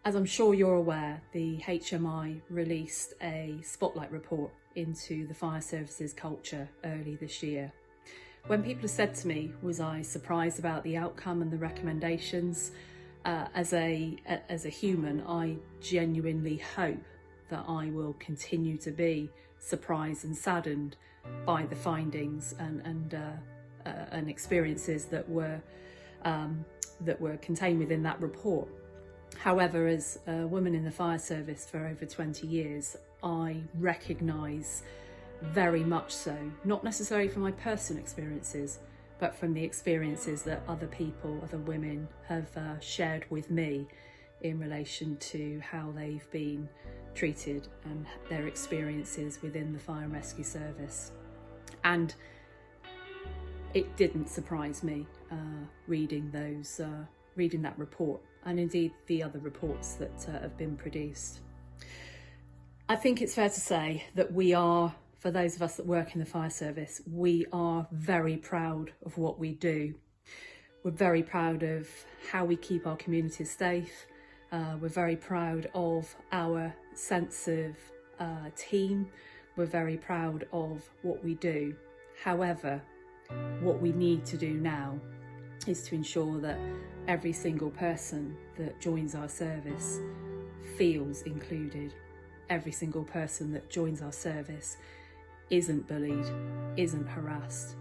As I'm sure you're aware, the HMI released a spotlight report into the fire services culture early this year. When people have said to me, was I surprised about the outcome and the recommendations? As a human, I genuinely hope that I will continue to be surprised and saddened by the findings and experiences that were contained within that report. However, as a woman in the fire service for over 20 years, I recognise very much so, not necessarily from my personal experiences, but from the experiences that other people, other women have shared with me in relation to how they've been treated and their experiences within the fire and rescue service. And it didn't surprise me reading that report, and indeed the other reports that have been produced. I think it's fair to say that we are, for those of us that work in the fire service, we are very proud of what we do. We're very proud of how we keep our communities safe. We're very proud of our sense of team. We're very proud of what we do. However, what we need to do now is to ensure that every single person that joins our service feels included. Every single person that joins our service isn't bullied, isn't harassed,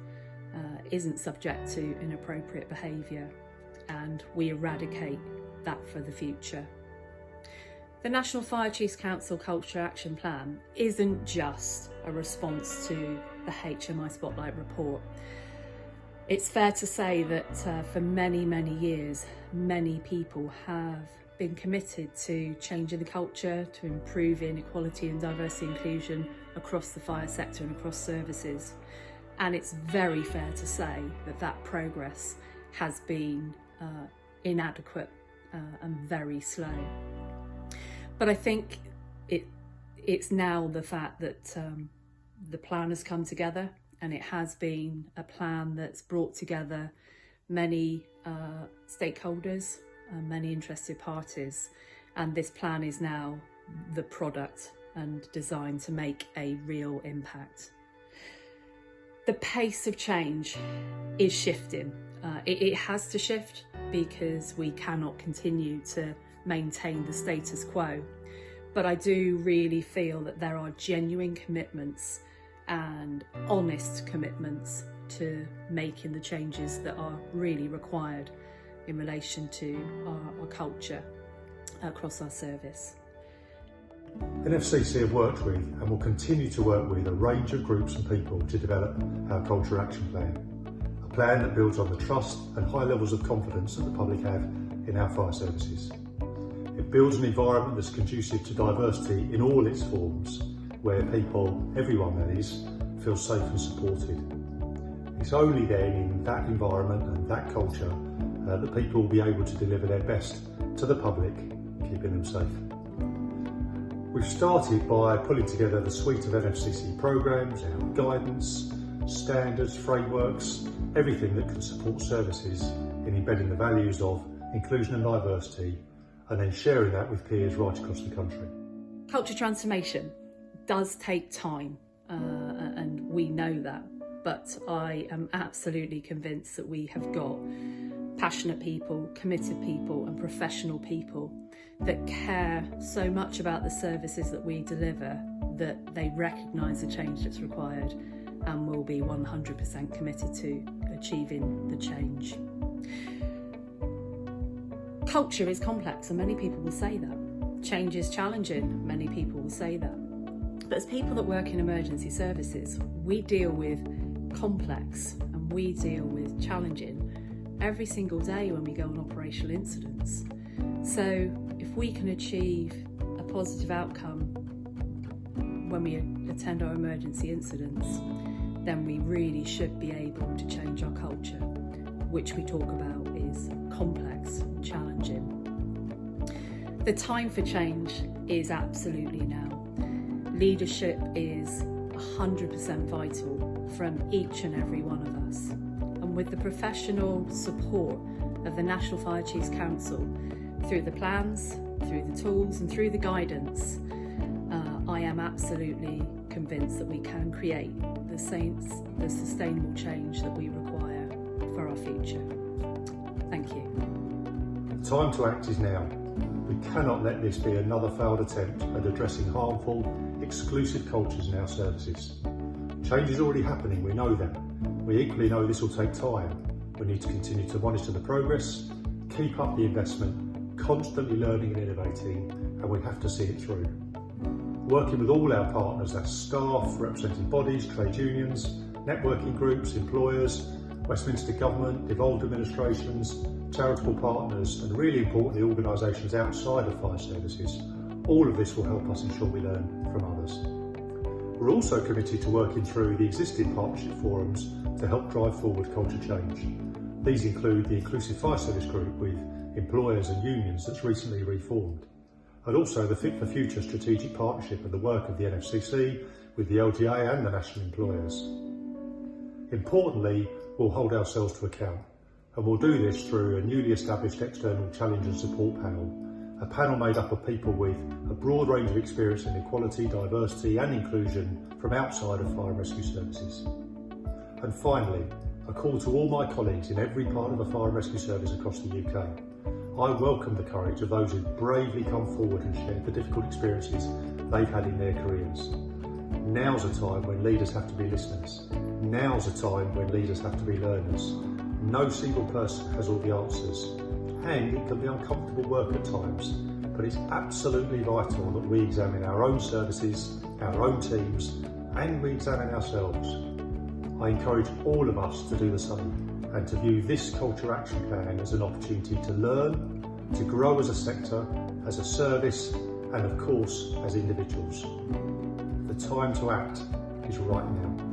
isn't subject to inappropriate behaviour, and we eradicate that for the future. The National Fire Chiefs Council Culture Action Plan isn't just a response to the HMI Spotlight report. It's fair to say that for many, many years, many people have been committed to changing the culture, to improving equality and diversity inclusion across the fire sector and across services. And it's very fair to say that that progress has been inadequate and very slow. But I think it's now the fact that the plan has come together, and it has been a plan that's brought together many stakeholders, many interested parties, and this plan is now the product and designed to make a real impact. The pace of change is shifting. It has to shift because we cannot continue to maintain the status quo. But I do really feel that there are genuine commitments and honest commitments to making the changes that are really required in relation to our culture across our service. NFCC have worked with and will continue to work with a range of groups and people to develop our Culture Action Plan, a plan that builds on the trust and high levels of confidence that the public have in our fire services. It builds an environment that's conducive to diversity in all its forms, where people, everyone that is, feel safe and supported. It's only then in that environment and that culture that people will be able to deliver their best to the public, keeping them safe. We've started by pulling together the suite of NFCC programmes, our guidance, standards, frameworks, everything that can support services in embedding the values of inclusion and diversity, and then sharing that with peers right across the country. Culture transformation does take time, and we know that, but I am absolutely convinced that we have got passionate people, committed people and professional people that care so much about the services that we deliver that they recognise the change that's required and will be 100% committed to achieving the change. Culture is complex, and many people will say that. Change is challenging, many people will say that. But as people that work in emergency services, we deal with complex and we deal with challenging every single day when we go on operational incidents. So if we can achieve a positive outcome when we attend our emergency incidents, then we really should be able to change our culture, which we talk about is complex and challenging. The time for change is absolutely now. Leadership is 100% vital from each and every one of us. And with the professional support of the National Fire Chiefs Council, through the plans, through the tools and through the guidance, I am absolutely convinced that we can create the sustainable change that we require for our future. Thank you. The time to act is now. We cannot let this be another failed attempt at addressing harmful, exclusive cultures in our services. Change is already happening, we know that. We equally know this will take time. We need to continue to monitor the progress, keep up the investment, constantly learning and innovating, and we have to see it through. Working with all our partners, that's staff, representing bodies, trade unions, networking groups, employers, Westminster Government, devolved administrations, charitable partners, and really importantly organisations outside of fire services. All of this will help us ensure we learn from others. We're also committed to working through the existing partnership forums to help drive forward culture change. These include the Inclusive Fire Service Group with employers and unions that's recently reformed, and also the Fit for Future strategic partnership and the work of the NFCC with the LGA and the national employers. Importantly, we'll hold ourselves to account, and we'll do this through a newly established external challenge and support panel, a panel made up of people with a broad range of experience in equality, diversity and inclusion from outside of fire and rescue services. And finally, a call to all my colleagues in every part of the fire and rescue service across the UK. I welcome the courage of those who bravely come forward and share the difficult experiences they've had in their careers. Now's a time when leaders have to be listeners. Now's a time when leaders have to be learners. No single person has all the answers, and it can be uncomfortable work at times, but it's absolutely vital that we examine our own services, our own teams, and we examine ourselves. I encourage all of us to do the same and to view this Culture Action Plan as an opportunity to learn, to grow as a sector, as a service, and of course as individuals. The time to act is right now.